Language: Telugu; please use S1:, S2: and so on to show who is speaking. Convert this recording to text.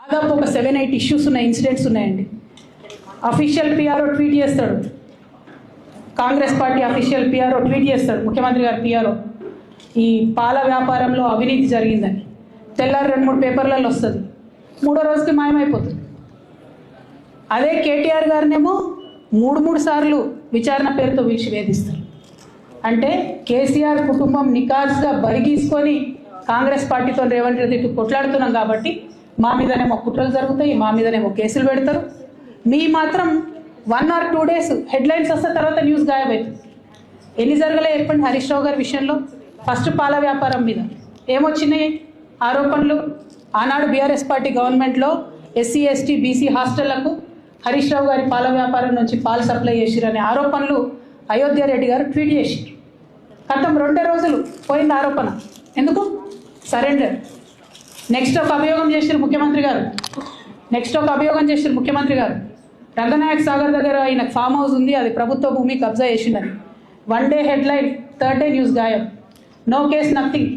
S1: దాదాపు ఒక 7-8 ఇష్యూస్ ఉన్నాయి, ఇన్సిడెంట్స్ ఉన్నాయండి. అఫీషియల్ పిఆర్ఓ ట్వీట్ చేస్తాడు, Congress party official PRO tweet చేస్తాడు, ముఖ్యమంత్రి గారు పిఆర్ఓ, ఈ పాల వ్యాపారంలో అవినీతి జరిగిందని. తెల్లారి 2-3 పేపర్లలో వస్తుంది, 3వ రోజుకి మాయమైపోతుంది. అదే కేటీఆర్ గారినేమో 3 సార్లు విచారణ పేరుతో పిలిచి వేధిస్తారు. అంటే కేసీఆర్ కుటుంబం నికార్స్గా బరిగీసుకొని కాంగ్రెస్ పార్టీతో రేవంత్ రెడ్డి కొట్లాడుతున్నాం కాబట్టి మా మీదనేమో కుట్రలు జరుగుతాయి, మా మీదనేమో కేసులు పెడతారు. మీ మాత్రం 1 or 2 days హెడ్లైన్స్ వస్తే తర్వాత న్యూస్ గాయబవుతుంది. ఎన్ని జరగలే చెప్పండి. హరీష్ రావు గారి విషయంలో ఫస్ట్ పాల వ్యాపారం మీద ఏమొచ్చినాయి ఆరోపణలు. ఆనాడు బీఆర్ఎస్ పార్టీ గవర్నమెంట్లో SC ST BC హాస్టళ్లకు Harish Rao గారి పాల వ్యాపారం నుంచి పాలు సప్లై చేసిరనే ఆరోపణలు అయోధ్య రెడ్డి గారు ట్వీట్ చేసిరు. గతం 2 రోజులు పోయింది ఆరోపణ. ఎందుకు? సరెండర్. నెక్స్ట్ ఒక అభియోగం చేసిరు ముఖ్యమంత్రి గారు, రంగనాయక్ సాగర్ దగ్గర ఆయన ఫామ్ హౌస్ ఉంది, అది ప్రభుత్వ భూమి, కబ్జా చేసిండని. 1 day headline, 3rd day news గాయం. No case, nothing.